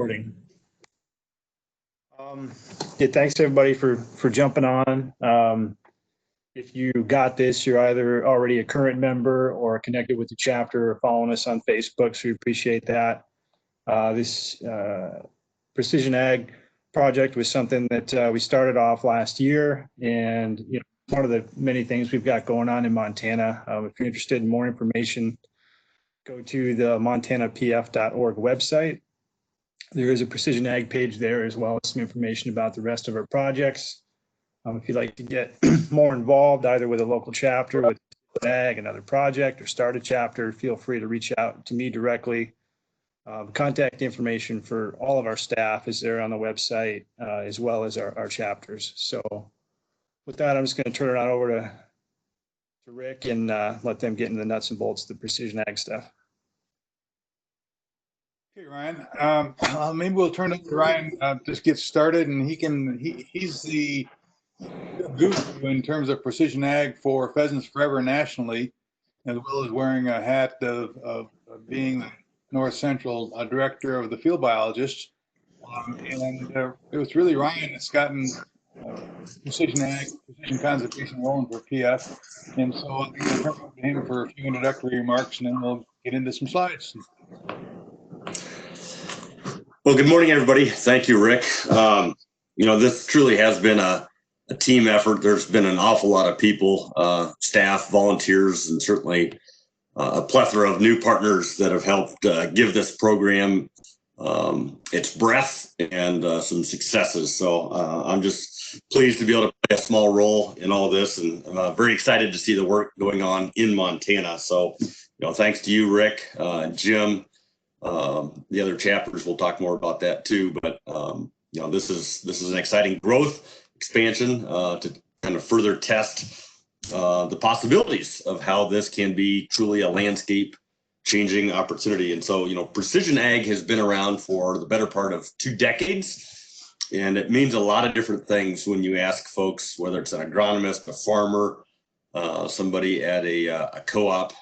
Recording. Yeah, thanks everybody for jumping on. If you got this, you're either already a current member or connected with the chapter or following us on Facebook, so we appreciate that. This Precision Ag project was something that we started off last year, and one of the many things we've got going on in Montana. If you're interested in more information, go to the montanapf.org website. There is a Precision Ag page there, as well as some information about the rest of our projects. If you'd like to get more involved, either with a local chapter, with Ag, another project, or start a chapter, feel free to reach out to me directly. Contact information for all of our staff is there on the website, as well as our chapters. So with that, I'm just going to turn it on over to Rick and let them get into the nuts and bolts of the Precision Ag stuff. Okay, Ryan. Maybe we'll turn it to Ryan. Just get started, and he's the guru in terms of Precision Ag for Pheasants Forever nationally, as well as wearing a hat of being the North Central director of the field biologists. And it was really Ryan that's gotten Precision Ag, Precision Conservation rolling for PF. And so I'm going to turn it over to him for a few introductory remarks, and then we'll get into some slides. Well, good morning, everybody. Thank you, Rick. This truly has been a team effort. There's been an awful lot of people, staff, volunteers, and certainly a plethora of new partners that have helped give this program its breadth and some successes. So I'm just pleased to be able to play a small role in all this, and I'm very excited to see the work going on in Montana. So, thanks to you, Rick, Jim. The other chapters, we'll talk more about that too, but this is an exciting growth expansion to kind of further test the possibilities of how this can be truly a landscape changing opportunity. And so, Precision Ag has been around for the better part of 2 decades, and it means a lot of different things when you ask folks, whether it's an agronomist, a farmer, somebody at a co-op.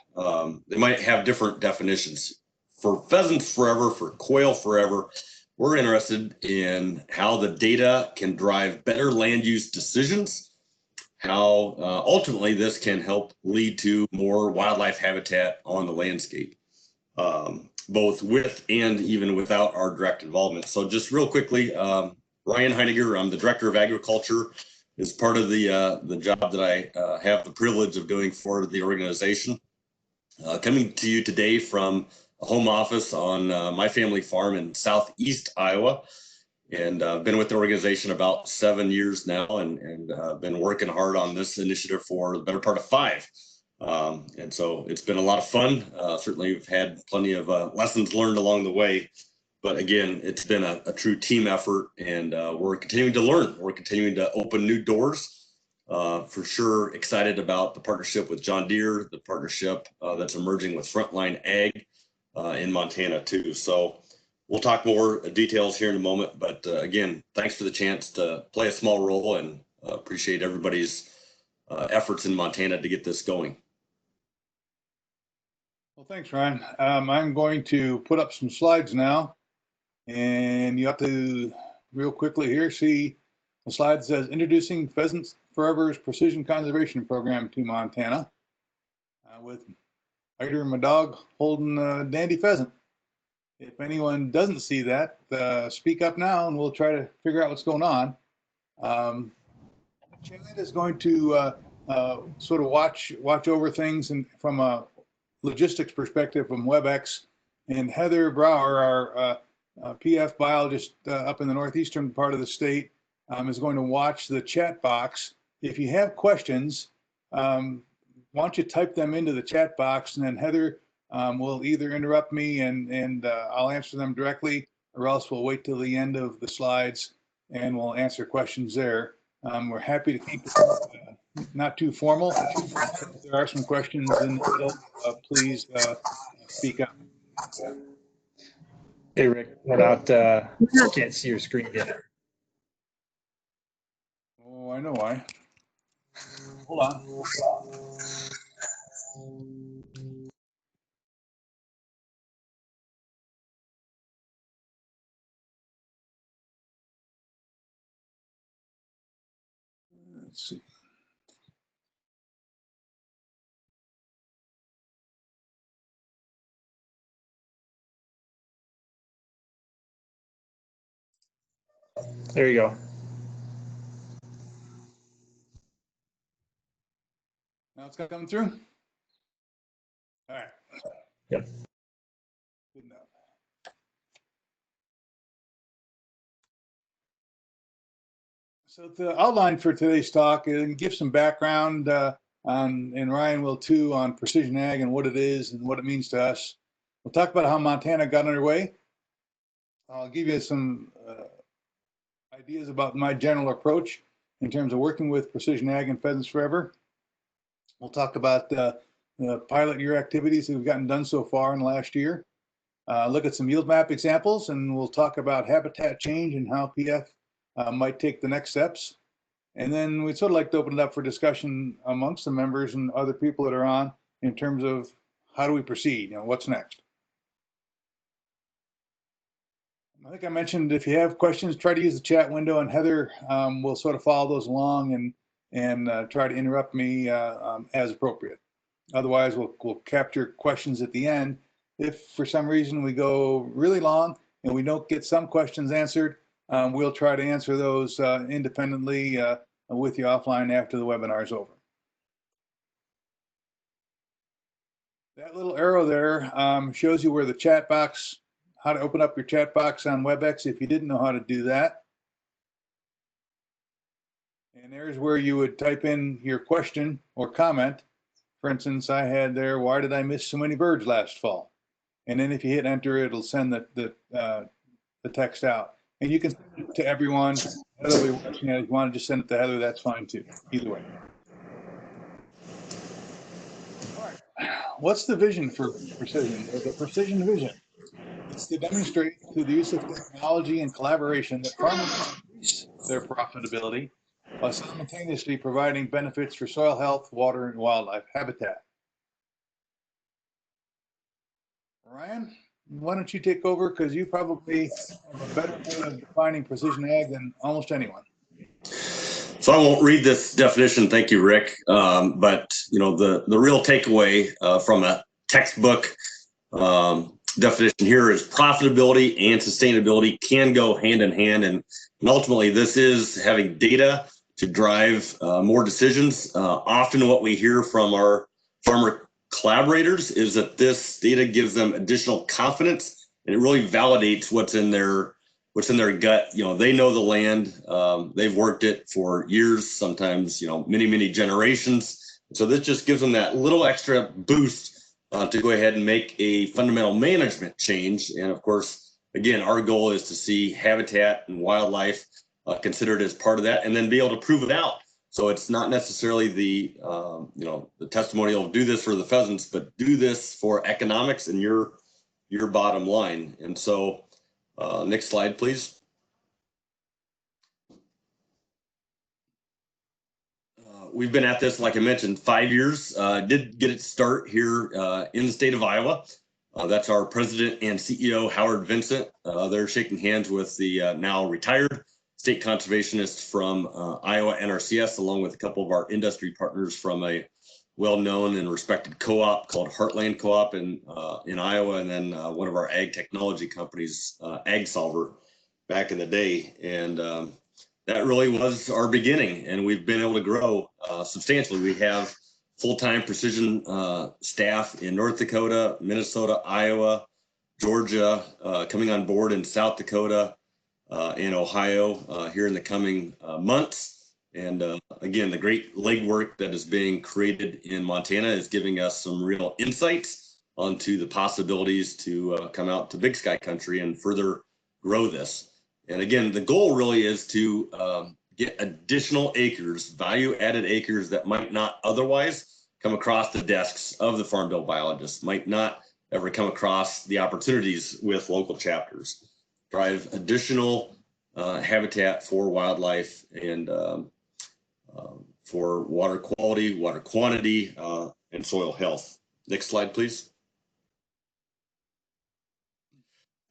They might have different definitions. For Pheasants Forever, for Quail Forever, we're interested in how the data can drive better land use decisions, how ultimately this can help lead to more wildlife habitat on the landscape, both with and even without our direct involvement. So just real quickly, Ryan Heiniger, I'm the Director of Agriculture, is part of the job that I have the privilege of doing for the organization. Coming to you today from a home office on my family farm in southeast Iowa, and I've been with the organization about 7 years now, and been working hard on this initiative for the better part of 5. And so it's been a lot of fun. Certainly we've had plenty of lessons learned along the way, but again, it's been a true team effort, and we're continuing to learn. We're continuing to open new doors. For sure excited about the partnership with John Deere, the partnership that's emerging with Frontline Ag in Montana too. So we'll talk more details here in a moment, but again, thanks for the chance to play a small role, and appreciate everybody's efforts in Montana to get this going. Well, thanks, Ryan. I'm going to put up some slides now, and you have to real quickly here see the slide that says Introducing Pheasants Forever's Precision Conservation Program to Montana, with Ryder and my dog holding a dandy pheasant. If anyone doesn't see that, speak up now, and we'll try to figure out what's going on. Chad is going to sort of watch over things and from a logistics perspective from WebEx, and Heather Brower, our PF biologist up in the northeastern part of the state, is going to watch the chat box. If you have questions, why don't you type them into the chat box, and then Heather will either interrupt me and I'll answer them directly, or else we'll wait till the end of the slides and we'll answer questions there. We're happy to keep it not too formal. If there are some questions in the middle, please speak up. Hey, Rick, what out? I can't see your screen yet. Oh, I know why. Hold on. Let's see. There you go. Now it's coming through. All right. Yep. Good enough. So the outline for today's talk and give some background on, and Ryan will too, on precision ag and what it is and what it means to us. We'll talk about how Montana got underway. I'll give you some ideas about my general approach in terms of working with precision ag and Pheasants Forever. We'll talk about the pilot year activities that we've gotten done so far in the last year. Look at some yield map examples, and we'll talk about habitat change and how PF might take the next steps. And then we'd sort of like to open it up for discussion amongst the members and other people that are on in terms of how do we proceed, what's next. I think I mentioned if you have questions, try to use the chat window, and Heather will sort of follow those along and try to interrupt me as appropriate. Otherwise, we'll capture questions at the end. If for some reason we go really long and we don't get some questions answered, we'll try to answer those independently with you offline after the webinar is over. That little arrow there shows you where the chat box, how to open up your chat box on WebEx if you didn't know how to do that. And there's where you would type in your question or comment. For instance, I had there, why did I miss so many birds last fall? And then if you hit enter, it'll send the text out. And you can send it to everyone. Heather will be watching it. If you want to just send it to Heather, that's fine too. Either way. All right. What's the vision for precision? The precision vision. It's to demonstrate through the use of technology and collaboration that farmers increase their profitability while simultaneously providing benefits for soil health, water, and wildlife habitat. Ryan, why don't you take over, because you probably have a better way of defining precision ag than almost anyone. So I won't read this definition, thank you, Rick. But the real takeaway from a textbook definition here is profitability and sustainability can go hand in hand, and ultimately this is having data to drive more decisions. Often what we hear from our farmer collaborators is that this data gives them additional confidence, and it really validates what's in their gut. They know the land, they've worked it for years, sometimes many generations. So this just gives them that little extra boost to go ahead and make a fundamental management change. And of course, again, our goal is to see habitat and wildlife considered as part of that, and then be able to prove it out. So it's not necessarily the testimonial of do this for the pheasants, but do this for economics and your bottom line. And so next slide, please. We've been at this, like I mentioned, 5 years. Did get its start here in the state of Iowa. That's our president and CEO, Howard Vincent. They're shaking hands with the now retired state conservationist from Iowa NRCS, along with a couple of our industry partners from a well-known and respected co-op called Heartland Co-op in Iowa, and then one of our ag technology companies, Ag Solver, back in the day. And that really was our beginning, and we've been able to grow substantially. We have full-time precision staff in North Dakota, Minnesota, Iowa, Georgia, coming on board in South Dakota, in Ohio here in the coming months. And again, the great legwork that is being created in Montana is giving us some real insights onto the possibilities to come out to Big Sky country and further grow this. And again, the goal really is to get additional acres, value-added acres that might not otherwise come across the desks of the Farm Bill biologists, might not ever come across the opportunities with local chapters. Drive additional habitat for wildlife and for water quality, water quantity, and soil health. Next slide, please.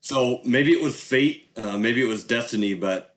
So maybe it was fate, maybe it was destiny, but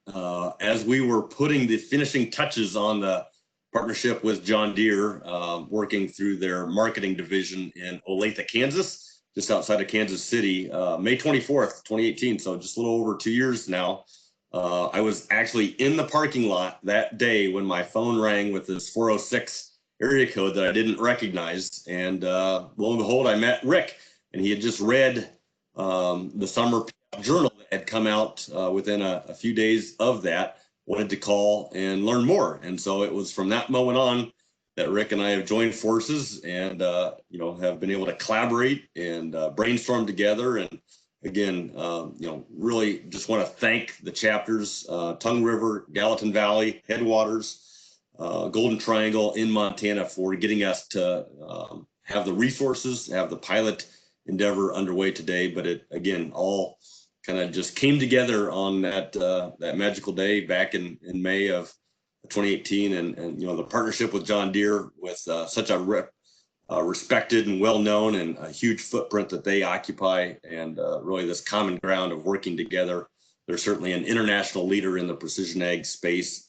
as we were putting the finishing touches on the partnership with John Deere, working through their marketing division in Olathe, Kansas, just outside of Kansas City, May 24th, 2018. So just a little over 2 years now. I was actually in the parking lot that day when my phone rang with this 406 area code that I didn't recognize. And lo and behold, I met Rick, and he had just read the summer journal that had come out within a few days of that, wanted to call and learn more. And so it was from that moment on that Rick and I have joined forces and, have been able to collaborate and brainstorm together. And again, really just want to thank the chapters, Tongue River, Gallatin Valley, Headwaters, Golden Triangle in Montana for getting us to have the resources, have the pilot endeavor underway today. But it, again, all kind of just came together on that magical day back in May of 2018. And the partnership with John Deere with such a respected and well-known and a huge footprint that they occupy, and really this common ground of working together. They're certainly an international leader in the precision ag space.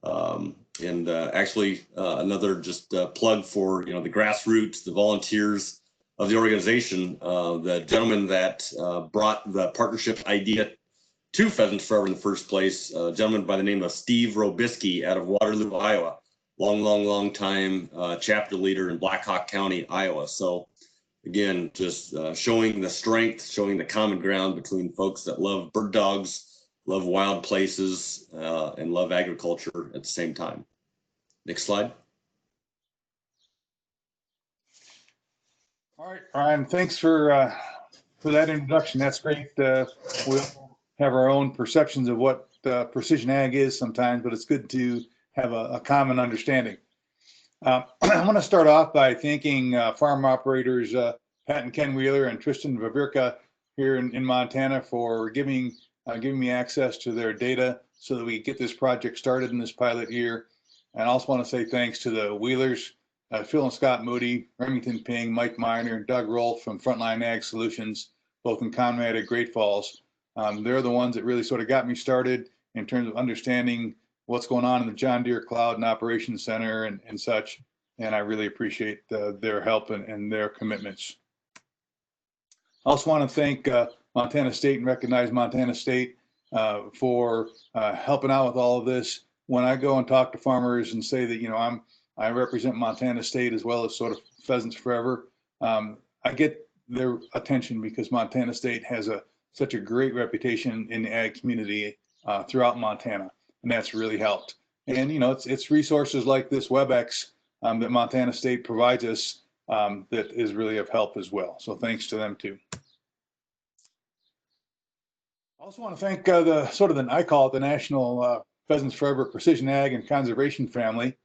Actually another just plug for, the grassroots, the volunteers of the organization, the gentleman that brought the partnership idea to Pheasants Forever in the first place, a gentleman by the name of Steve Robisky out of Waterloo, Iowa. Long time chapter leader in Black Hawk County, Iowa. So again, just showing the strength, showing the common ground between folks that love bird dogs, love wild places, and love agriculture at the same time. Next slide. All right, Ryan, thanks for that introduction. That's great. We'll have our own perceptions of what precision ag is sometimes, but it's good to have a common understanding. I want to start off by thanking farm operators Pat and Ken Wheeler and Tristan Vavirka here in Montana for giving me access to their data so that we get this project started in this pilot year. And I also want to say thanks to the Wheelers, Phil and Scott Moody, Remington Ping, Mike Miner, and Doug Rolfe from Frontline Ag Solutions, both in Conrad and Great Falls. They're the ones that really sort of got me started in terms of understanding what's going on in the John Deere Cloud and Operations Center and such. And I really appreciate their help and their commitments. I also want to thank Montana State and recognize Montana State for helping out with all of this. When I go and talk to farmers and say that, I represent Montana State as well as sort of Pheasants Forever, I get their attention because Montana State has such a great reputation in the ag community throughout Montana. And that's really helped. And, it's resources like this WebEx that Montana State provides us that is really of help as well. So thanks to them too. I also want to thank I call it the National Pheasants Forever Precision Ag and Conservation family,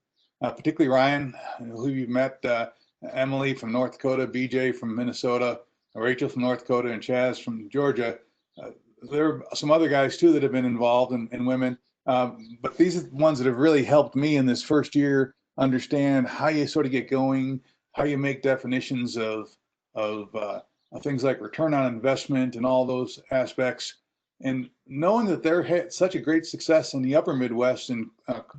particularly Ryan, who you've met, Emily from North Dakota, BJ from Minnesota, Rachel from North Dakota, and Chaz from Georgia. There are some other guys too that have been involved and women. But these are the ones that have really helped me in this first year understand how you sort of get going, how you make definitions of things like return on investment and all those aspects. And knowing that they're had such a great success in the upper Midwest and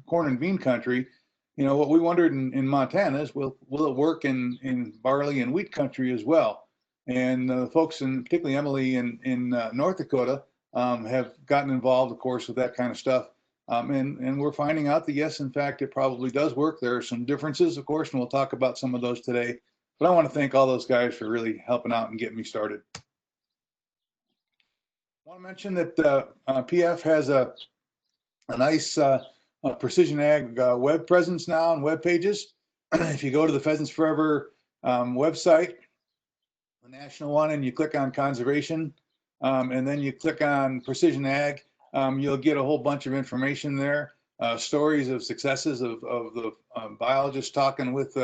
corn and bean country, what we wondered in Montana is, will it work in barley and wheat country as well? And the folks, and particularly Emily in North Dakota, have gotten involved, of course, with that kind of stuff. And we're finding out that, yes, in fact, it probably does work. There are some differences, of course, and we'll talk about some of those today. But I want to thank all those guys for really helping out and getting me started. I want to mention that PF has a nice precision ag web presence now and web pages. If you go to the Pheasants Forever website, the national one, and you click on conservation, and then you click on precision ag, you'll get a whole bunch of information there, stories of successes of the biologists talking with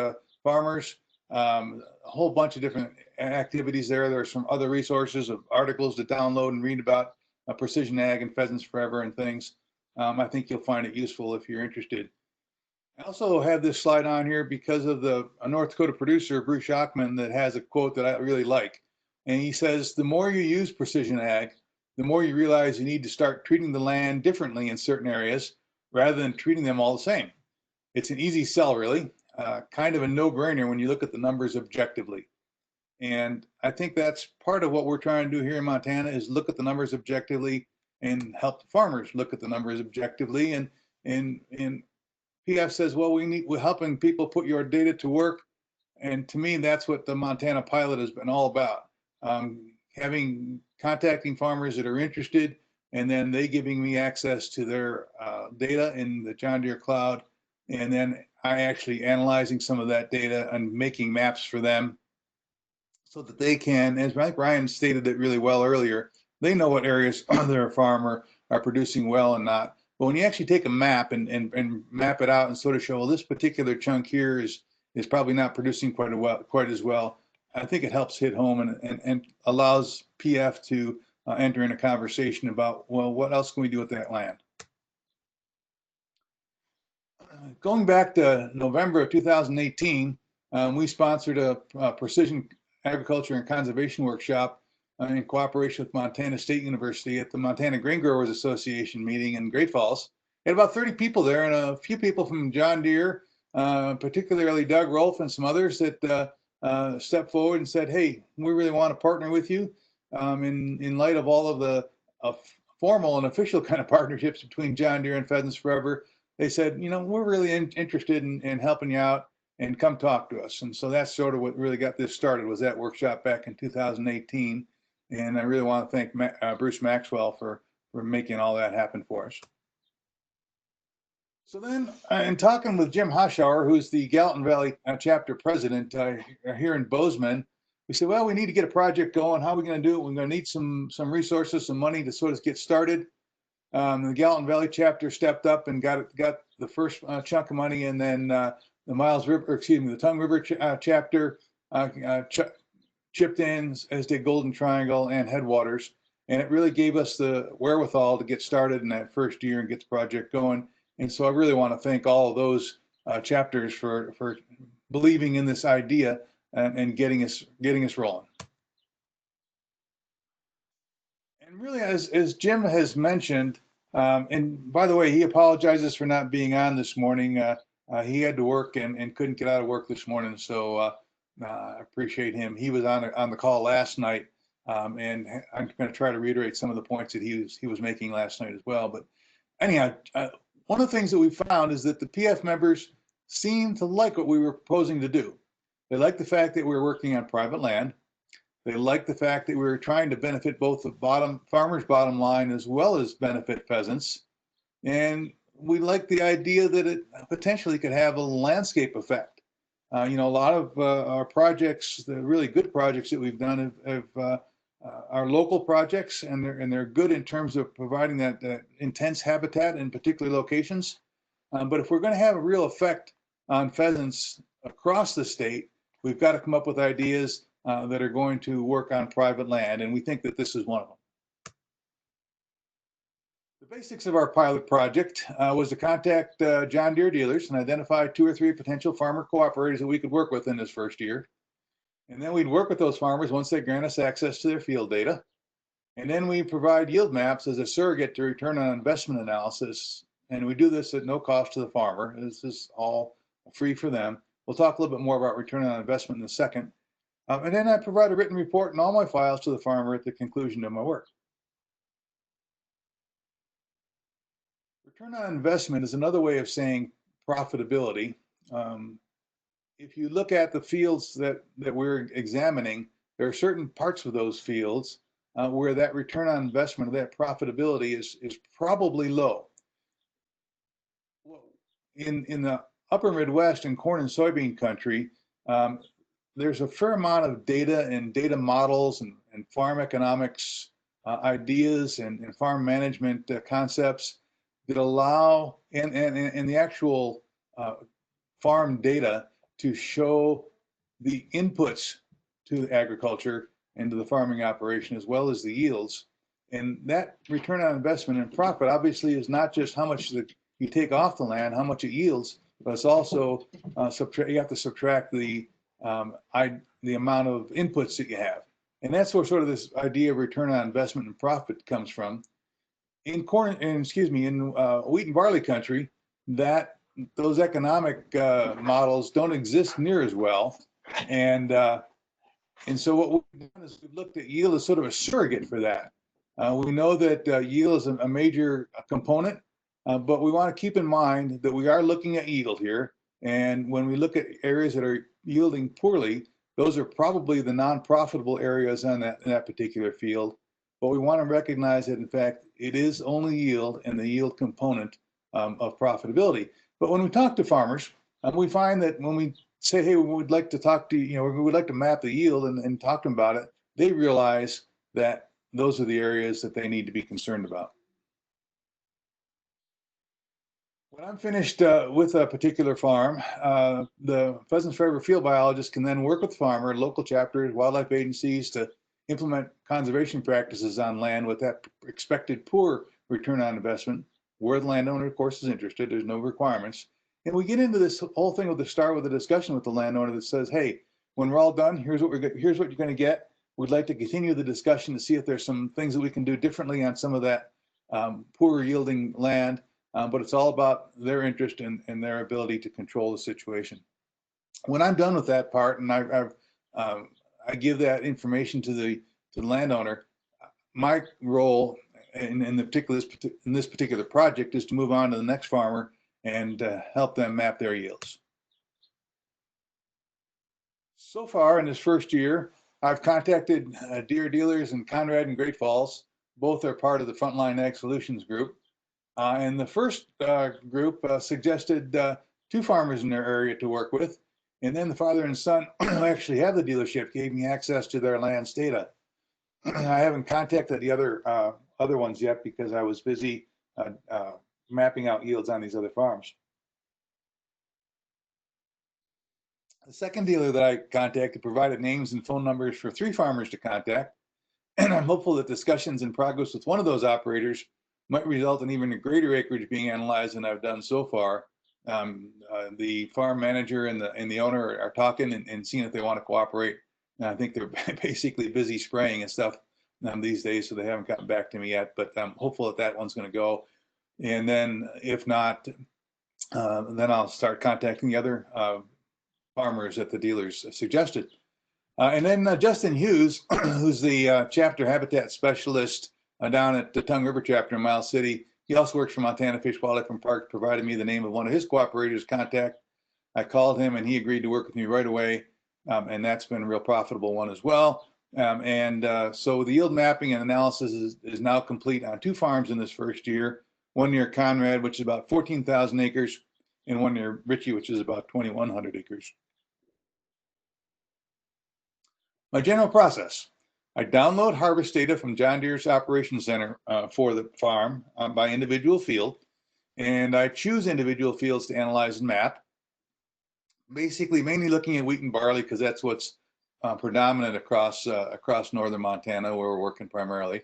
farmers, a whole bunch of different activities there. There are some other resources of articles to download and read about precision ag and Pheasants Forever and things. I think you'll find it useful if you're interested. I also have this slide on here because of a North Dakota producer, Bruce Schachman, that has a quote that I really like. And he says, the more you use precision ag, the more you realize you need to start treating the land differently in certain areas rather than treating them all the same. It's an easy sell, really, kind of a no-brainer when you look at the numbers objectively. And I think that's part of what we're trying to do here in Montana is look at the numbers objectively and help the farmers look at the numbers objectively. And PF says, well, we're helping people put your data to work. And to me, that's what the Montana pilot has been all about. Contacting farmers that are interested, and then they giving me access to their data in the John Deere cloud. And then I actually analyzing some of that data and making maps for them so that they can, as Brian stated it really well earlier, they know what areas of their farm are producing well and not. But when you actually take a map and map it out and sort of show, well, this particular chunk here is probably not producing quite as well, I think it helps hit home and allows PF to enter in a conversation about, well, what else can we do with that land? Going back to November of 2018, we sponsored a precision agriculture and conservation workshop in cooperation with Montana State University at the Montana Grain Growers Association meeting in Great Falls. We had about 30 people there and a few people from John Deere, particularly Doug Rolfe and some others that stepped forward and said, hey, we really want to partner with you in light of all of the formal and official kind of partnerships between John Deere and Pheasants Forever. They said, you know, we're really interested in helping you out and come talk to us. And so that's sort of what really got this started, was that workshop back in 2018. And I really want to thank Bruce Maxwell for making all that happen for us. So then, in talking with Jim Hoshauer, who's the Gallatin Valley chapter president here in Bozeman, we said, well, we need to get a project going. How are we going to do it? We're going to need some resources, some money to sort of get started. The Gallatin Valley chapter stepped up and got the first chunk of money, and then the Tongue River chapter chipped in, as did Golden Triangle and Headwaters, and it really gave us the wherewithal to get started in that first year and get the project going. And so I really want to thank all of those chapters for believing in this idea and getting us rolling. And really, as Jim has mentioned, and by the way, he apologizes for not being on this morning. He had to work and couldn't get out of work this morning, so I appreciate him. He was on the call last night, and I'm going to try to reiterate some of the points that he was making last night as well. But anyhow, one of the things that we found is that the PF members seem to like what we were proposing to do. They like the fact that we were working on private land. They like the fact that we were trying to benefit both the farmer's bottom line as well as benefit pheasants. And we like the idea that it potentially could have a landscape effect. A lot of our projects, the really good projects that we've done are local projects, and they're good in terms of providing that intense habitat in particular locations. But if we're going to have a real effect on pheasants across the state, we've got to come up with ideas that are going to work on private land, and we think that this is one of them. The basics of our pilot project was to contact John Deere dealers and identify 2 or 3 potential farmer cooperators that we could work with in this first year. And then we'd work with those farmers once they grant us access to their field data. And then we provide yield maps as a surrogate to return on investment analysis. And we do this at no cost to the farmer. This is all free for them. We'll talk a little bit more about return on investment in a second. And then I provide a written report and all my files to the farmer at the conclusion of my work. Return on investment is another way of saying profitability. If you look at the fields that we're examining, there are certain parts of those fields where that return on investment, that profitability is probably low. In the upper Midwest and corn and soybean country, there's a fair amount of data and data models and farm economics ideas and farm management concepts that allow and the actual farm data to show the inputs to agriculture and to the farming operation as well as the yields. And that return on investment and profit obviously is not just how much that you take off the land, how much it yields, but it's also you have to subtract the amount of inputs that you have. And that's where sort of this idea of return on investment and profit comes from. In wheat and barley country, that those economic models don't exist near as well. And so what we've done is we've looked at yield as sort of a surrogate for that. We know that yield is a major component, but we want to keep in mind that we are looking at yield here. And when we look at areas that are yielding poorly, those are probably the non-profitable areas on in that particular field. But we want to recognize that, in fact, it is only yield and the yield component of profitability. But when we talk to farmers, we find that when we say, hey, we would like to talk to, we would like to map the yield and talk to them about it, they realize that those are the areas that they need to be concerned about. When I'm finished with a particular farm, the Pheasants Forever field biologist can then work with farmer, local chapters, wildlife agencies to implement conservation practices on land with that expected poor return on investment, where the landowner, of course, is interested. There's no requirements. And we get into this whole thing with the start with a discussion with the landowner that says, hey, when we're all done, here's what you're going to get. We'd like to continue the discussion to see if there's some things that we can do differently on some of that poor yielding land. But it's all about their interest and their ability to control the situation. When I'm done with that part, and I give that information to the landowner, my role in this particular project is to move on to the next farmer and help them map their yields. So far in this first year, I've contacted deer dealers in Conrad and Great Falls. Both are part of the Frontline Ag Solutions group. And the first group suggested 2 farmers in their area to work with. And then the father and son who actually have the dealership gave me access to their land's data. I haven't contacted the other ones yet because I was busy mapping out yields on these other farms. The second dealer that I contacted provided names and phone numbers for 3 farmers to contact. And I'm hopeful that discussions in progress with one of those operators might result in even a greater acreage being analyzed than I've done so far. The farm manager and the owner are talking and seeing if they want to cooperate. And I think they're basically busy spraying and stuff these days, so they haven't gotten back to me yet. But I'm hopeful that one's going to go. And then if not, then I'll start contacting the other farmers that the dealers suggested. And then Justin Hughes, who's the chapter habitat specialist down at the Tongue River chapter in Miles City. He also works for Montana Fish, Wildlife, and Parks, provided me the name of one of his cooperators contact. I called him and he agreed to work with me right away. And that's been a real profitable one as well. So the yield mapping and analysis is now complete on 2 farms in this first year. One near Conrad, which is about 14,000 acres, and one near Ritchie, which is about 2,100 acres. My general process: I download harvest data from John Deere's Operations Center for the farm by individual field, and I choose individual fields to analyze and map. Basically, mainly looking at wheat and barley because that's what's predominant across northern Montana, where we're working primarily.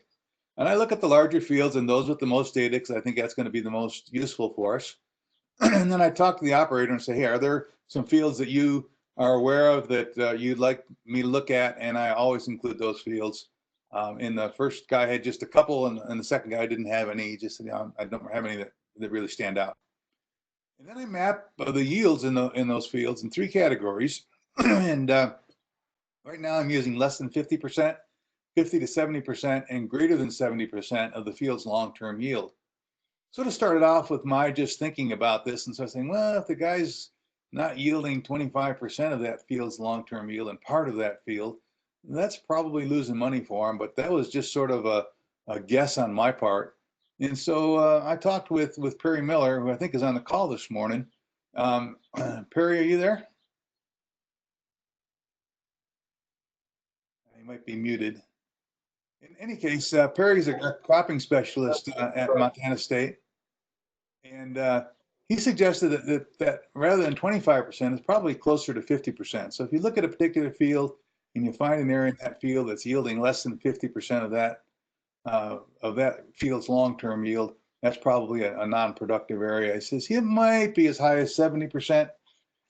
And I look at the larger fields and those with the most data because I think that's going to be the most useful for us. And then I talk to the operator and say, hey, are there some fields that you are aware of that you'd like me to look at? And I always include those fields. In the first guy had just a couple, and the second guy didn't have any. He just said, I don't have any that really stand out. And then I map the yields in those fields in 3 categories. And right now I'm using less than 50%, 50 to 70%, and greater than 70% of the field's long-term yield. Sort of started off with my just thinking about this and so saying, well, if the guy's not yielding 25% of that field's long-term yield and part of that field, that's probably losing money for him. But that was just sort of a guess on my part. And so I talked with Perry Miller, who I think is on the call this morning. Perry, are you there? He might be muted. In any case, Perry's a cropping specialist at Montana State. And he suggested that rather than 25%, it's probably closer to 50%. So if you look at a particular field and you find an area in that field that's yielding less than 50% of that field's long-term yield, that's probably a non-productive area. He says it might be as high as 70%.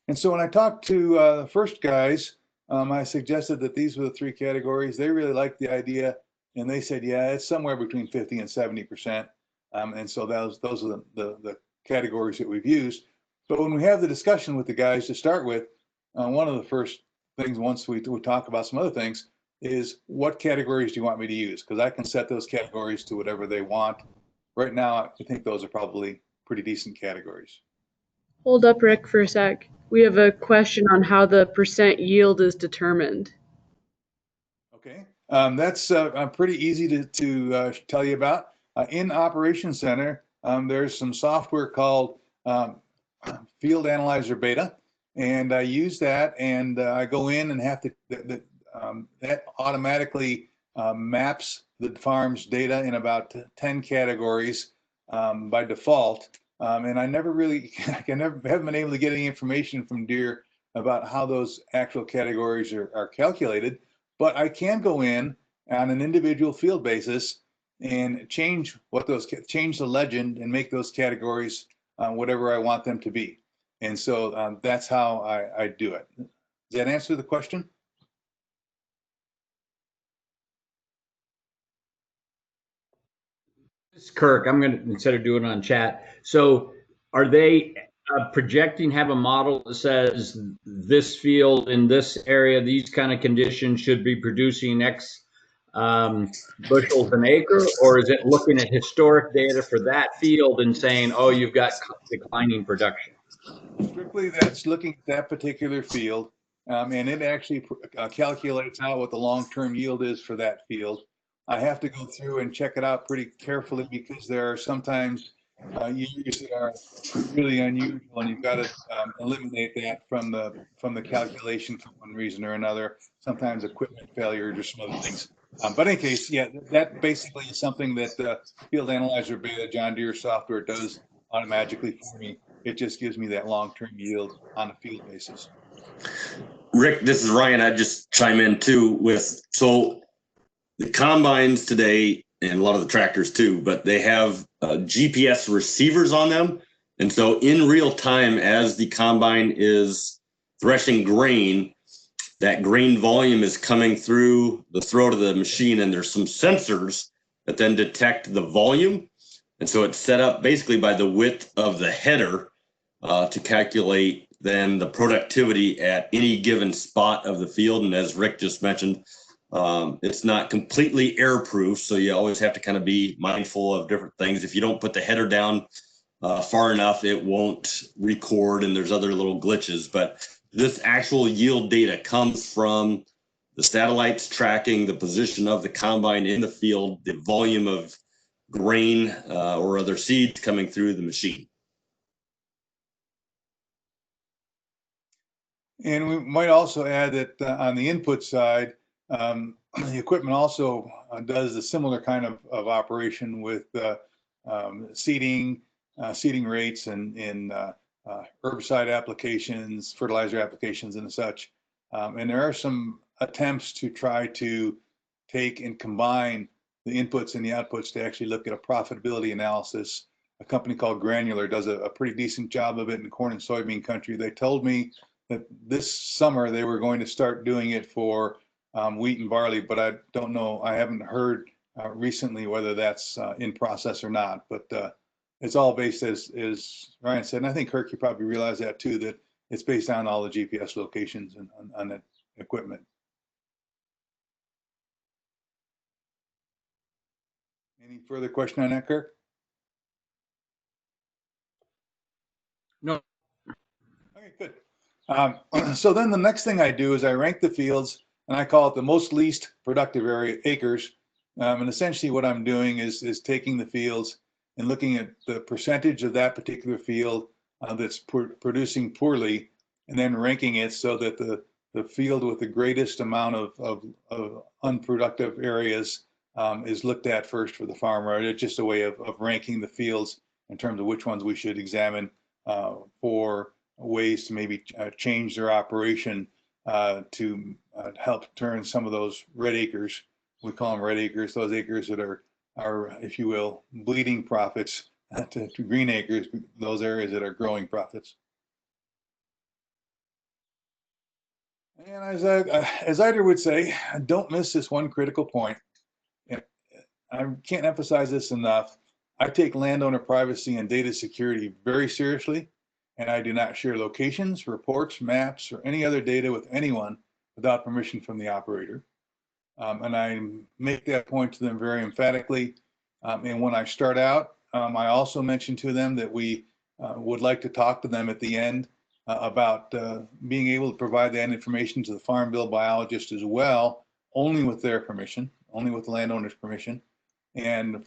And so when I talked to the first guys, I suggested that these were the 3 categories. They really liked the idea, and they said, yeah, it's somewhere between 50 and 70%. And so those are the categories that we've used. But when we have the discussion with the guys to start with, one of the first things, once we talk about some other things, is what categories do you want me to use? Because I can set those categories to whatever they want. Right now, I think those are probably pretty decent categories. Hold up, Rick, for a sec. We have a question on how the percent yield is determined. Okay, that's pretty easy to tell you about. In Operations Center, there's some software called Field Analyzer Beta, and I use that, and I go in and have to, that automatically maps the farm's data in about 10 categories by default. And I never really, haven't been able to get any information from Deere about how those actual categories are calculated, but I can go in on an individual field basis and change change the legend and make those categories whatever I want them to be. And so that's how I do it. Does that answer the question? This is Kirk. I'm going to, instead of doing it on chat. So are they projecting, have a model that says this field in this area, these kind of conditions should be producing X bushels an acre? Or is it looking at historic data for that field and saying, oh, you've got declining production? Strictly, that's looking at that particular field. And it actually calculates out what the long-term yield is for that field. I have to go through and check it out pretty carefully because there are sometimes years that are really unusual, and you've got to eliminate that from the calculation for one reason or another. Sometimes equipment failure or some other things. But in any case, yeah, that basically is something that Field Analyzer Beta John Deere software does automatically for me. It just gives me that long-term yield on a field basis. Rick, this is Ryan. I'd just chime in too with, so the combines today and a lot of the tractors too, but they have GPS receivers on them. And so in real time, as the combine is threshing grain, that grain volume is coming through the throat of the machine, and there's some sensors that then detect the volume. And so it's set up basically by the width of the header to calculate then the productivity at any given spot of the field. And as Rick just mentioned, it's not completely error proof, so you always have to kind of be mindful of different things. If you don't put the header down far enough, it won't record, and there's other little glitches. But this actual yield data comes from the satellites tracking the position of the combine in the field, the volume of grain or other seeds coming through the machine. And we might also add that on the input side, the equipment also does a similar kind of operation with seeding rates and herbicide applications, fertilizer applications, and such. And there are some attempts to try to take and combine the inputs and the outputs to actually look at a profitability analysis. A company called Granular does a pretty decent job of it in corn and soybean country. They told me that this summer they were going to start doing it for wheat and barley, but I don't know. I haven't heard recently whether that's in process or not. But it's all based, as Ryan said, and I think Kirk, you probably realize that too, that it's based on all the GPS locations and on that equipment. Any further question on that, Kirk? No. Okay, good. So then the next thing I do is I rank the fields, and I call it the most least productive area, acres. And essentially what I'm doing is taking the fields and looking at the percentage of that particular field that's producing poorly, and then ranking it so that the field with the greatest amount of unproductive areas is looked at first for the farmer. It's just a way of ranking the fields in terms of which ones we should examine for ways to maybe change their operation to help turn some of those red acres, we call them red acres, those acres that are if you will, bleeding profits, to green acres, those areas that are growing profits. And as Eider would say, don't miss this one critical point. I can't emphasize this enough. I take landowner privacy and data security very seriously, and I do not share locations, reports, maps, or any other data with anyone without permission from the operator. And I make that point to them very emphatically. And when I start out, I also mention to them that we would like to talk to them at the end about being able to provide that information to the farm bill biologist as well, only with their permission, only with the landowner's permission. And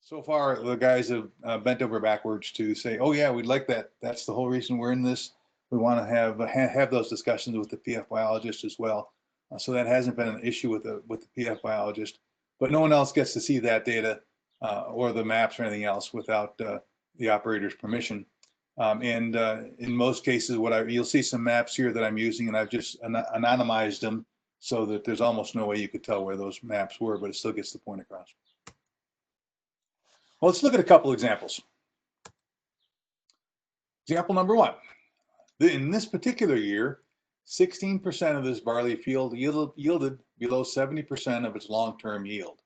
so far, the guys have bent over backwards to say, "Oh yeah, we'd like that. That's the whole reason we're in this. We want to have those discussions with the PF biologist as well." So that hasn't been an issue with the PF biologist, but no one else gets to see that data or the maps or anything else without the operator's permission. And in most cases, you'll see some maps here that I'm using, and I've just anonymized them so that there's almost no way you could tell where those maps were, but it still gets the point across. Well, let's look at a couple examples. Example number one. In this particular year, 16% of this barley field yielded below 70% of its long-term yield.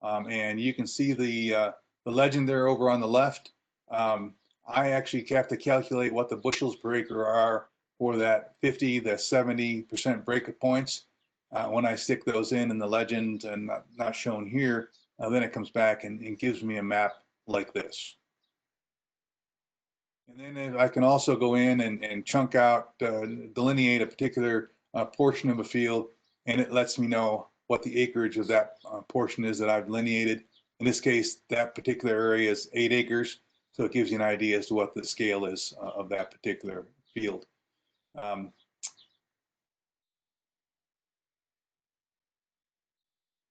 And you can see the legend there over on the left. I actually have to calculate what the bushels per acre are for that 50 to 70% break points. When I stick those in the legend and not shown here, then it comes back and gives me a map like this. And then I can also go in and chunk out, delineate a particular portion of a field, and it lets me know what the acreage of that portion is that I've delineated. In this case, that particular area is 8 acres, so it gives you an idea as to what the scale is of that particular field.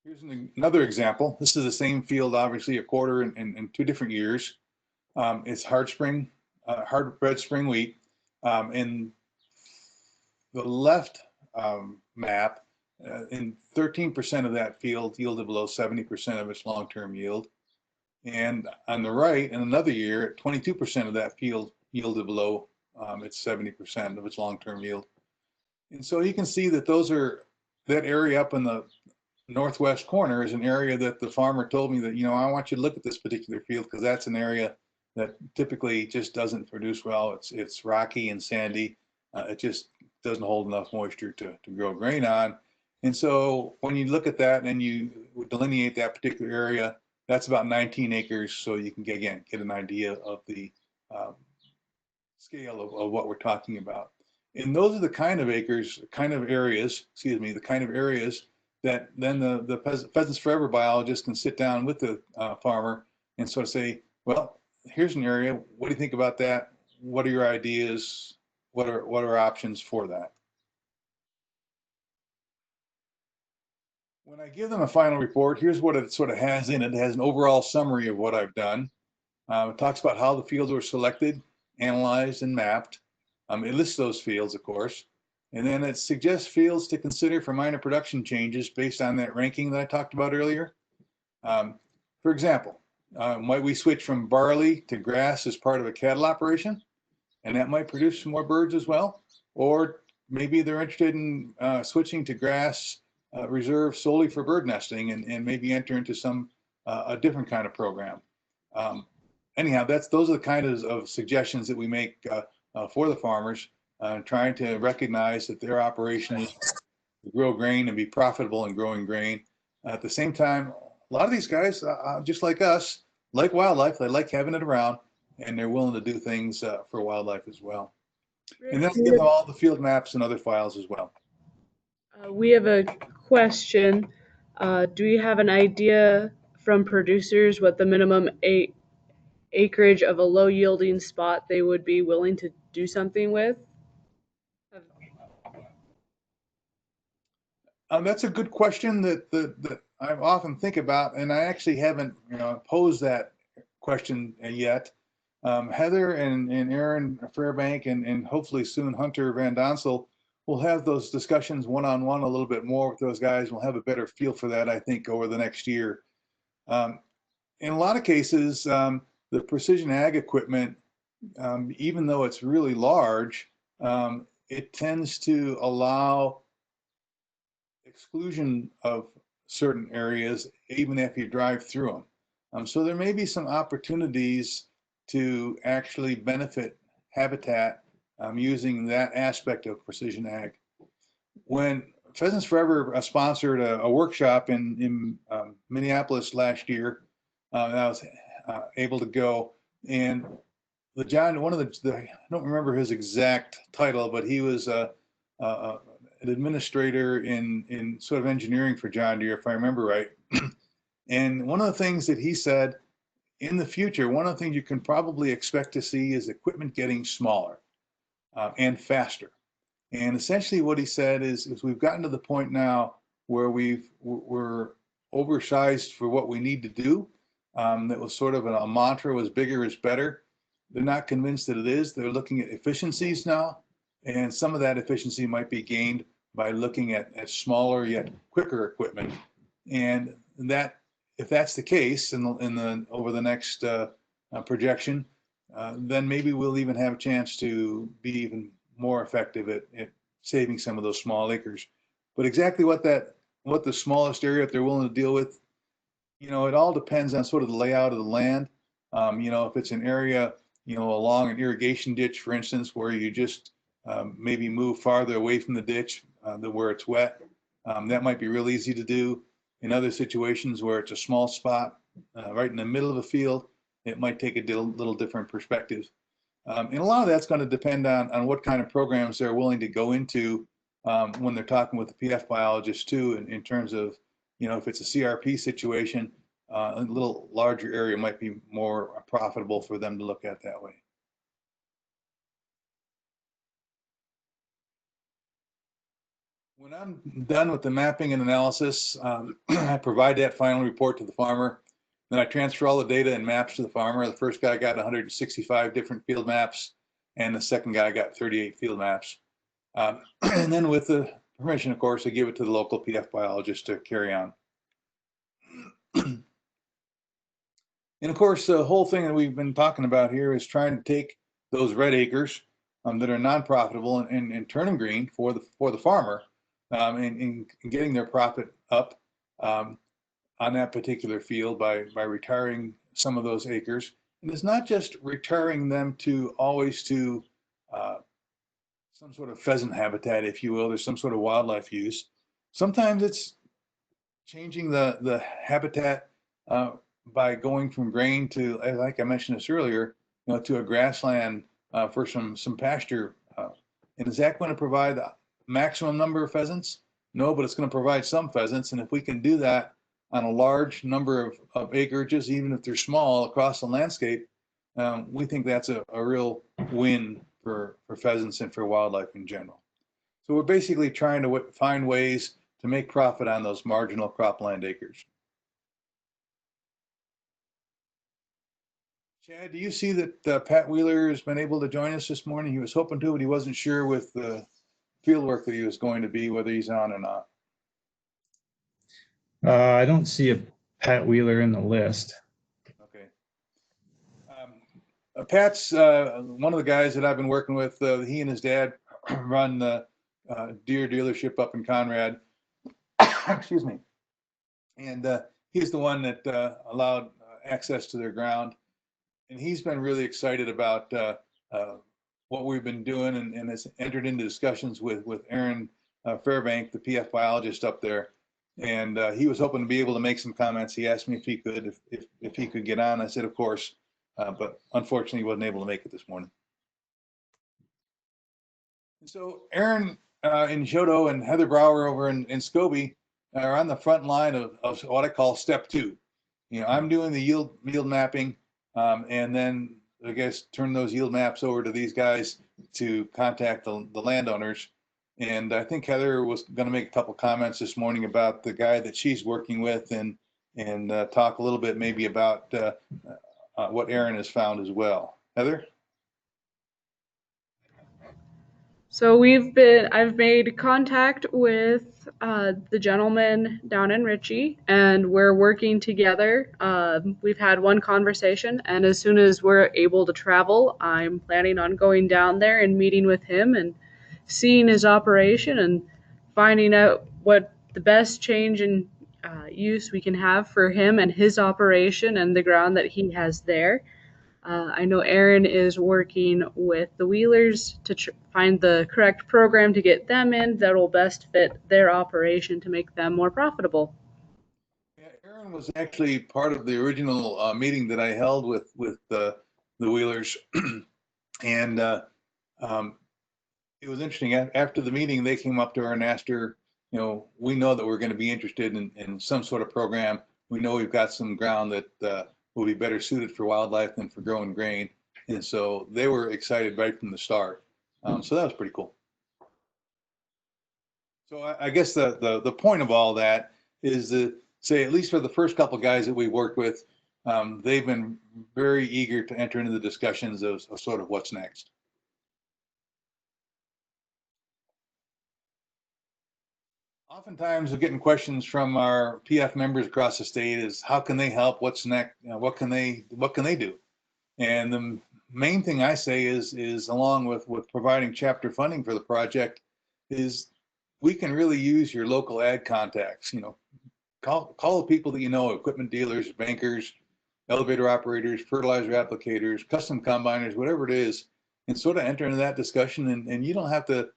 Here's another example. This is the same field, obviously a quarter in 2 different years. It's hard red spring wheat. In the left map, in 13% of that field yielded below 70% of its long-term yield. And on the right, in another year, 22% of that field yielded below its 70% of its long-term yield. And so you can see that that area up in the northwest corner is an area that the farmer told me that, I want you to look at this particular field because that's an area that typically just doesn't produce well. It's rocky and sandy. It just doesn't hold enough moisture to grow grain on. And so when you look at that and you delineate that particular area, that's about 19 acres. So you can get an idea of the scale of what we're talking about. And those are the kind of areas that then the Pheasants Forever biologist can sit down with the farmer and sort of say, well, here's an area. What do you think about that? What are your ideas? What are options for that? When I give them a final report, here's what it sort of has in it. It has an overall summary of what I've done. It talks about how the fields were selected, analyzed, and mapped. It lists those fields, of course. And then it suggests fields to consider for minor production changes based on that ranking that I talked about earlier. For example, might we switch from barley to grass as part of a cattle operation? And that might produce some more birds as well. Or maybe they're interested in switching to grass reserved solely for bird nesting and maybe enter into a different kind of program. Anyhow, those are the kind of suggestions that we make for the farmers, trying to recognize that their operation is to grow grain and be profitable in growing grain. At the same time, a lot of these guys, just like us, like wildlife. They like having it around, and they're willing to do things for wildlife as well. And then give them all the field maps and other files as well. We have a question. Do you have an idea from producers what the minimum acreage of a low yielding spot they would be willing to do something with? That's a good question that I often think about, and I actually haven't posed that question yet. Heather and Aaron Fairbank and hopefully soon Hunter Van Donsel will have those discussions one-on-one a little bit more with those guys. We'll have a better feel for that, I think, over the next year. In a lot of cases, the precision ag equipment, even though it's really large, it tends to allow exclusion of certain areas, even if you drive through them. So there may be some opportunities to actually benefit habitat using that aspect of precision ag. When Pheasants Forever sponsored a workshop in Minneapolis last year, I was able to go, and one of the I don't remember his exact title, but he was an administrator in sort of engineering for John Deere, if I remember right. And one of the things that he said, in the future, one of the things you can probably expect to see is equipment getting smaller and faster. And essentially what he said is we've gotten to the point now where we're oversized for what we need to do. That was sort of a mantra, was bigger is better. They're not convinced that it is. They're looking at efficiencies now. And some of that efficiency might be gained by looking at smaller yet quicker equipment. And that, if that's the case over the next projection, then maybe we'll even have a chance to be even more effective at saving some of those small acres. But exactly what the smallest area, if they're willing to deal with, it all depends on sort of the layout of the land. If it's an area, along an irrigation ditch, for instance, where you just maybe move farther away from the ditch where it's wet, that might be real easy to do. In other situations where it's a small spot right in the middle of a field, it might take a little different perspective. And a lot of that's going to depend on what kind of programs they're willing to go into when they're talking with the PF biologists too, in terms of, if it's a CRP situation, a little larger area might be more profitable for them to look at that way. When I'm done with the mapping and analysis, I provide that final report to the farmer. Then I transfer all the data and maps to the farmer. The first guy got 165 different field maps, and the second guy got 38 field maps. And then with the permission, of course, I give it to the local PF biologist to carry on. And of course, the whole thing that we've been talking about here is trying to take those red acres that are non-profitable and turn them green for the farmer, and getting their profit up on that particular field by retiring some of those acres. And it's not just retiring them to always to some sort of pheasant habitat, if you will. There's some sort of wildlife use. Sometimes it's changing the habitat by going from grain to, like I mentioned this earlier, to a grassland for some pasture. And is that going to provide the maximum number of pheasants? No, but it's going to provide some pheasants. And if we can do that on a large number of acreages, even if they're small across the landscape, we think that's a real win for pheasants and for wildlife in general. So we're basically trying to find ways to make profit on those marginal cropland acres. Chad, do you see that Pat Wheeler has been able to join us this morning? He was hoping to, but he wasn't sure with the field work that he was going to be, whether he's on or not. I don't see a Pat Wheeler in the list. Okay. Pat's one of the guys that I've been working with. He and his dad run the deer dealership up in Conrad. Excuse me. And he's the one that allowed access to their ground. And he's been really excited about what we've been doing, and has entered into discussions with Aaron Fairbank, the PF biologist up there. And he was hoping to be able to make some comments. He asked me if he could get on. I said, of course, but unfortunately he wasn't able to make it this morning. And so Aaron in Jodo and Heather Brower over in Scobie are on the front line of what I call step 2. I'm doing the yield mapping, and then I guess turn those yield maps over to these guys to contact the landowners. And I think Heather was going to make a couple comments this morning about the guy that she's working with, and talk a little bit maybe about what Aaron has found as well. Heather? So I've made contact with the gentleman down in Ritchie, and we're working together. We've had one conversation, and as soon as we're able to travel, I'm planning on going down there and meeting with him and seeing his operation and finding out what the best change in use we can have for him and his operation and the ground that he has there. I know Aaron is working with the Wheelers to find the correct program to get them in that will best fit their operation to make them more profitable. Yeah, Aaron was actually part of the original meeting that I held with the Wheelers, and it was interesting. After the meeting, they came up to her and asked her, you know, we know that we're going to be interested in some sort of program. We know we've got some ground that will be better suited for wildlife than for growing grain. And so they were excited right from the start. So that was pretty cool. So I guess the point of all that is to say, at least for the first couple of guys that we worked with, they've been very eager to enter into the discussions of sort of what's next. Oftentimes we're getting questions from our PF members across the state is how can they help? What's next? You know, what can they do? And the main thing I say is along with providing chapter funding for the project is we can really use your local ag contacts. You know, call the people that you know, equipment dealers, bankers, elevator operators, fertilizer applicators, custom combiners, whatever it is, and sort of enter into that discussion. And you don't have to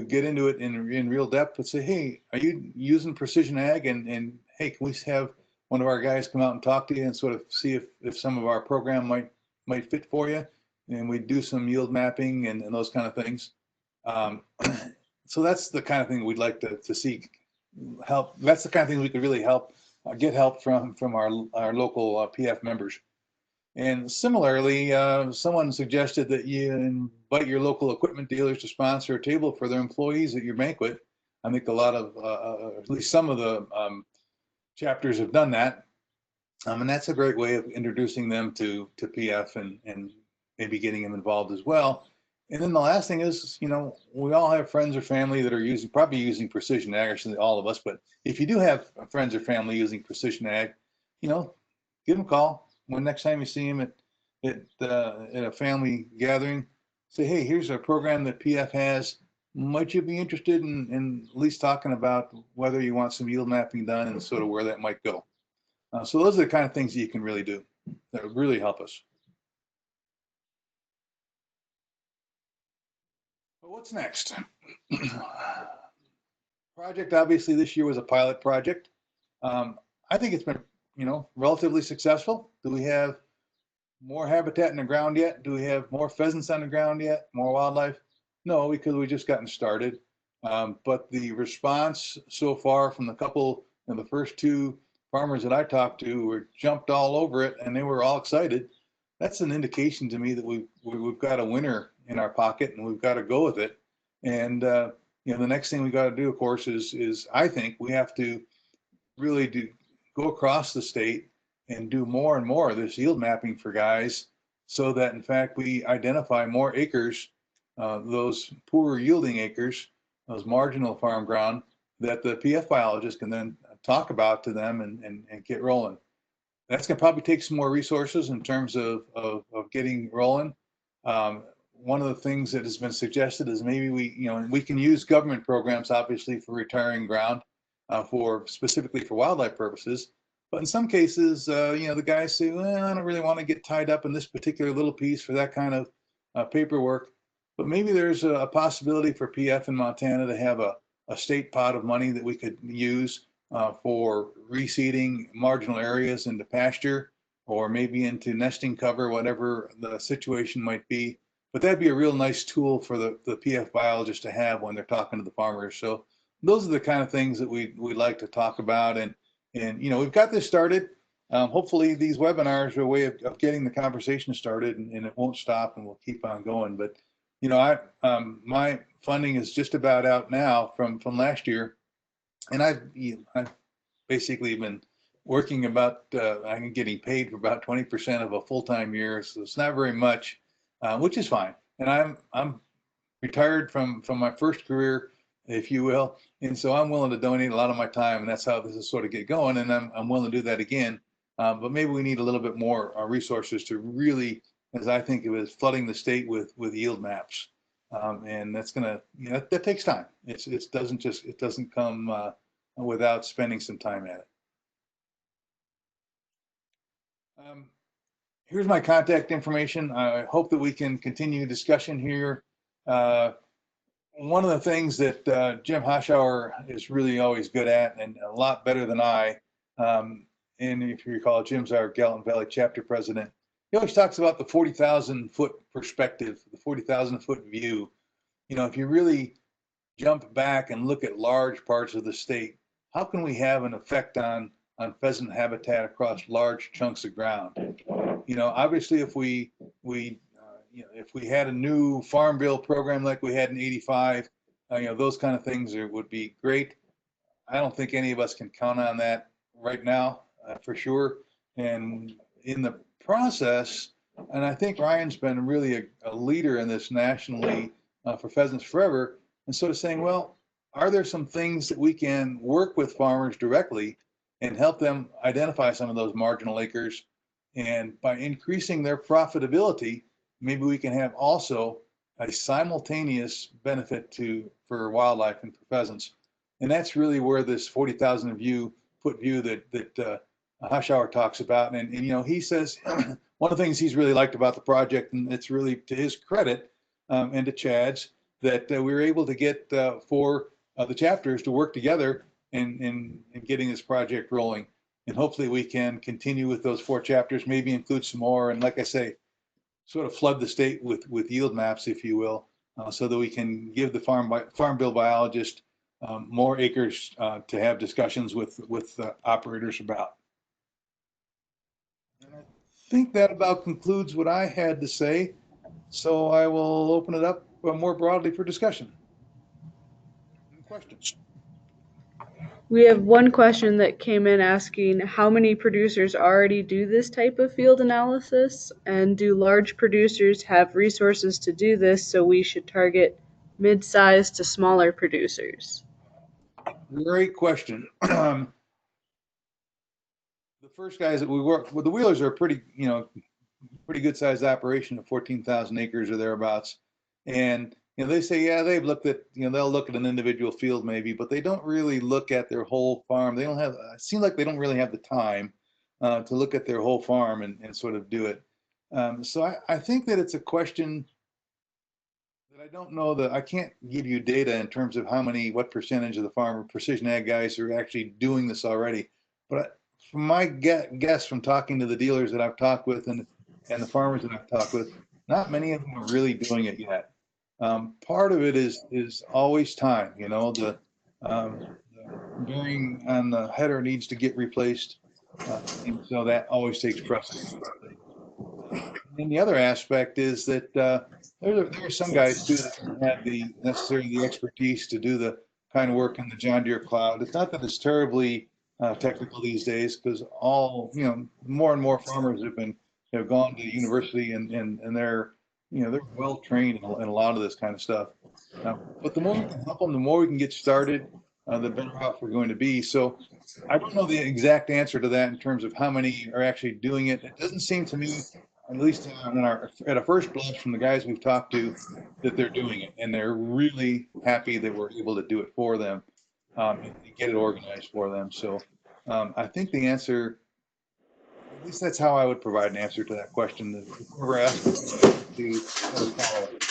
get into it in real depth, but say, hey, are you using precision ag? And hey, can we have one of our guys come out and talk to you and sort of see if some of our program might fit for you? And we do some yield mapping and those kind of things. So that's the kind of thing we'd like to see help. That's the kind of thing we could really help get help from our local PF members. And similarly, someone suggested that you invite your local equipment dealers to sponsor a table for their employees at your banquet. I think a lot of, at least some of the chapters have done that. And that's a great way of introducing them to PF and maybe getting them involved as well. And then the last thing is, you know, we all have friends or family that are probably using precision ag, actually all of us, but if you do have friends or family using precision ag, you know, give them a call. When next time you see them at a family gathering, say, hey, here's a program that PF has. Might you be interested in at least talking about whether you want some yield mapping done and sort of where that might go? So those are the kind of things that you can really do that would really help us. But what's next? Project obviously this year was a pilot project. I think it's been, you know, relatively successful. Do we have more habitat in the ground yet? Do we have more pheasants on the ground yet? More wildlife? No, because we just gotten started. But the response so far from the couple and the first two farmers that I talked to were jumped all over it and they were all excited. That's an indication to me that we've got a winner in our pocket and we've got to go with it. And you know, the next thing we got to do, of course, is I think we have to really go across the state and do more and more of this yield mapping for guys so that in fact we identify more acres, those poor yielding acres, those marginal farm ground that the PF biologist can then talk about to them and get rolling. That's going to probably take some more resources in terms of getting rolling. One of the things that has been suggested is maybe we can use government programs obviously for retiring ground for specifically for wildlife purposes. But in some cases, the guys say, well, I don't really want to get tied up in this particular little piece for that kind of paperwork. But maybe there's a possibility for PF in Montana to have a state pot of money that we could use for reseeding marginal areas into pasture or maybe into nesting cover, whatever the situation might be. But that'd be a real nice tool for the PF biologists to have when they're talking to the farmers. So those are the kind of things that we'd like to talk about. And you know, we've got this started. Hopefully these webinars are a way of getting the conversation started and it won't stop and we'll keep on going. But, you know, my funding is just about out now from last year. And I've basically been working about, I'm getting paid for about 20% of a full-time year. So it's not very much, which is fine. And I'm retired from my first career, if you will. And so I'm willing to donate a lot of my time, and that's how this is sort of get going. And I'm willing to do that again. But maybe we need a little bit more resources to really, as I think of it, flooding the state with yield maps. And that's gonna, you know, that takes time. It doesn't come without spending some time at it. here's my contact information. I hope that we can continue discussion here. One of the things that Jim Hoshauer is really always good at, and a lot better than I, and if you recall, Jim's our Gallatin Valley chapter president. He always talks about the 40,000 foot perspective, the 40,000 foot view. You know, if you really jump back and look at large parts of the state, how can we have an effect on pheasant habitat across large chunks of ground? You know, obviously, if we you know, if we had a new farm bill program like we had in '85, you know, those kind of things would be great. I don't think any of us can count on that right now, for sure. And in the process, and I think Ryan's been really a leader in this nationally for Pheasants Forever, and sort of saying, well, are there some things that we can work with farmers directly and help them identify some of those marginal acres? And by increasing their profitability, maybe we can have also a simultaneous benefit for wildlife and for pheasants. And that's really where this 40,000 foot view that Hoshauer talks about. And you know, he says one of the things he's really liked about the project, and it's really to his credit and to Chad's, that we were able to get four the chapters to work together in getting this project rolling. And hopefully we can continue with those 4 chapters, maybe include some more. And like I say, sort of flood the state with yield maps, if you will, so that we can give the farm bill biologist more acres to have discussions with operators about. And I think that about concludes what I had to say. So I will open it up more broadly for discussion. Any questions? We have one question that came in asking how many producers already do this type of field analysis, and do large producers have resources to do this, so we should target mid-sized to smaller producers? Great question. The first guys that we work with, the Wheelers are a pretty good sized operation of 14,000 acres or thereabouts. And you know, they say, yeah, they've looked at, you know, they'll look at an individual field maybe, but they don't really look at their whole farm. They don't have, it seems like they don't really have the time to look at their whole farm and sort of do it. So I think that it's a question that I don't know that I can't give you data in terms of what percentage of the farmer precision ag guys are actually doing this already. But from my guess from talking to the dealers that I've talked with and the farmers that I've talked with, not many of them are really doing it yet. Part of it is always time. You know, the bearing on the header needs to get replaced, and so that always takes precedence. And the other aspect is that there are some guys too that don't have necessarily the expertise to do the kind of work in the John Deere cloud. It's not that it's terribly technical these days, because more and more farmers have gone to university and they're they're well trained in a lot of this kind of stuff. But the more we can help them, the more we can get started, the better off we're going to be. So I don't know the exact answer to that in terms of how many are actually doing it. It doesn't seem to me, at least at a first blush from the guys we've talked to, that they're doing it, and they're really happy that we're able to do it for them and get it organized for them. So I think the answer, at least that's how I would provide an answer to that question. That whoever asked to follow it.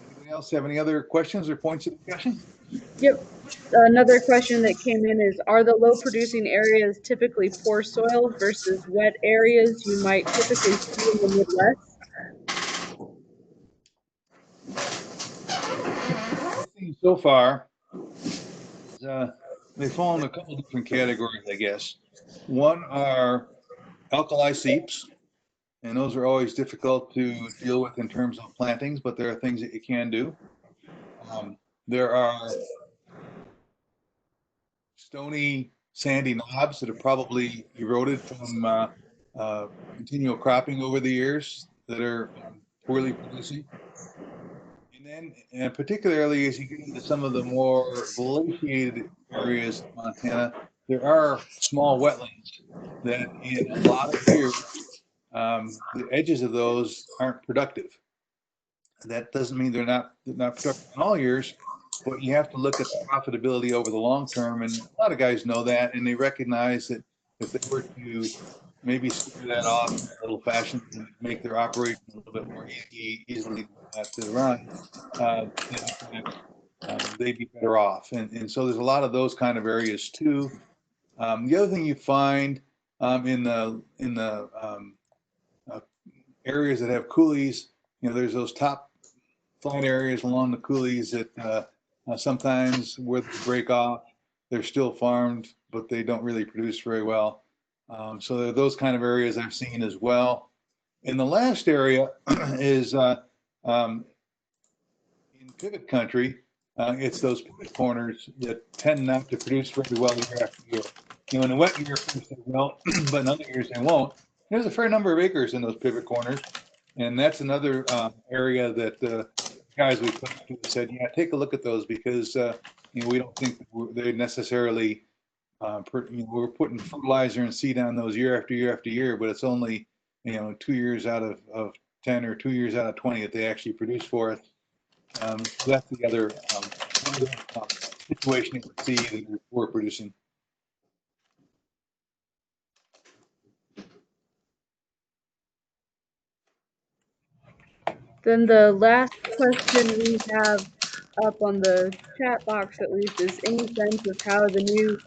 Anybody else have any other questions or points of discussion? Yep. Another question that came in is, are the low producing areas typically poor soil versus wet areas you might typically see in the Midwest? So far, they fall in a couple different categories, I guess. One are alkali seeps, and those are always difficult to deal with in terms of plantings, but there are things that you can do. There are stony, sandy knobs that are probably eroded from continual cropping over the years that are poorly producing. And particularly as you get into some of the more glaciated areas of Montana, there are small wetlands that in a lot of years, the edges of those aren't productive. That doesn't mean they're not productive in all years, but you have to look at the profitability over the long term. And a lot of guys know that, and they recognize that if they were to maybe square that off in a little fashion and make their operation a little bit more easily to run, then they'd be better off. And so there's a lot of those kind of areas too. The other thing you find in the areas that have coulees, there's those top flat areas along the coulees that sometimes where they break off, they're still farmed, but they don't really produce very well. So there are those kind of areas I've seen as well. And the last area is in pivot country. It's those pivot corners that tend not to produce very well year after year. In a wet year, of course, they will, but in other years they won't. There's a fair number of acres in those pivot corners, and that's another area that guys we talked to said, yeah, take a look at those because we don't think they necessarily we're putting fertilizer and seed on those year after year after year, but it's only 2 years out of 10 or 2 years out of 20 that they actually produce for us. So that's the other situation you can see that we're producing. Then the last question we have up on the chat box at least is any sense of how the new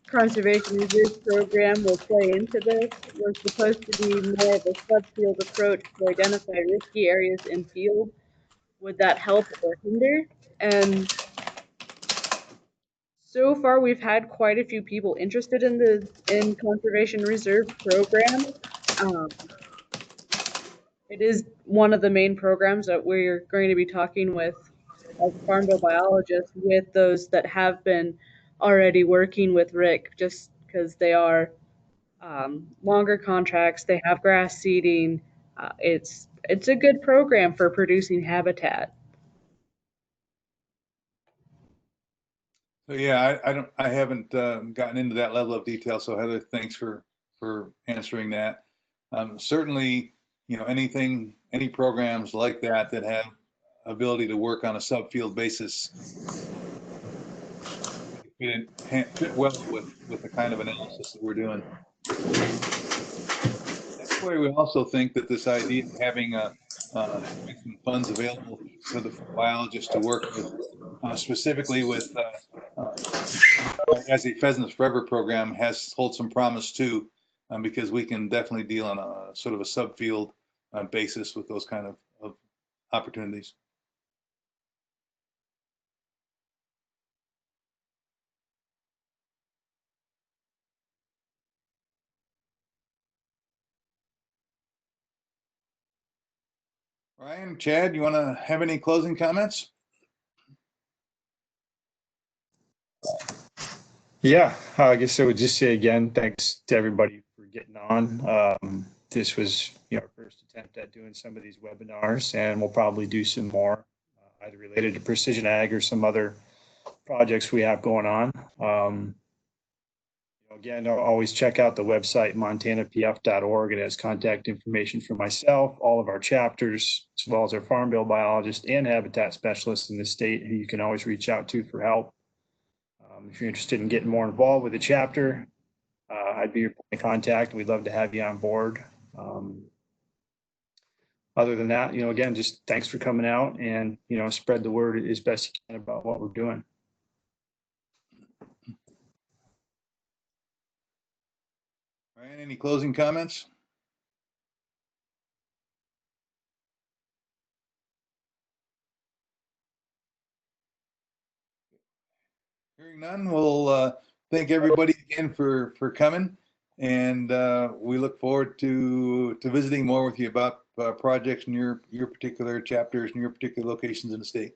conservation reserve program will play into this? We're supposed to be more of a subfield approach to identify risky areas in field. Would that help or hinder? And so far, we've had quite a few people interested in the conservation reserve program. It is one of the main programs that we're going to be talking with as Farm Bill biologists with those that have been already working with Rick, just because they are longer contracts. They have grass seeding. It's a good program for producing habitat. So yeah, I haven't gotten into that level of detail. So Heather, thanks for answering that. Certainly, any programs like that have ability to work on a subfield basis fit well with the kind of analysis that we're doing. That's why we also think that this idea of having some funds available for the biologists to work with, specifically with as a Pheasants Forever program holds some promise too, because we can definitely deal on a sort of a subfield basis with those kind of opportunities. Ryan, Chad, you want to have any closing comments? Yeah, I guess I would just say again, thanks to everybody for getting on. This was our first attempt at doing some of these webinars, and we'll probably do some more, either related to precision ag or some other projects we have going on. Again, always check out the website montanapf.org. It has contact information for myself, all of our chapters, as well as our farm bill biologist and habitat specialists in the state who you can always reach out to for help. If you're interested in getting more involved with the chapter, I'd be your point of contact. We'd love to have you on board. Other than that, again, just thanks for coming out and, spread the word as best you can about what we're doing. Ryan, any closing comments? Hearing none, we'll thank everybody again for coming, and we look forward to visiting more with you about projects in your particular chapters and your particular locations in the state.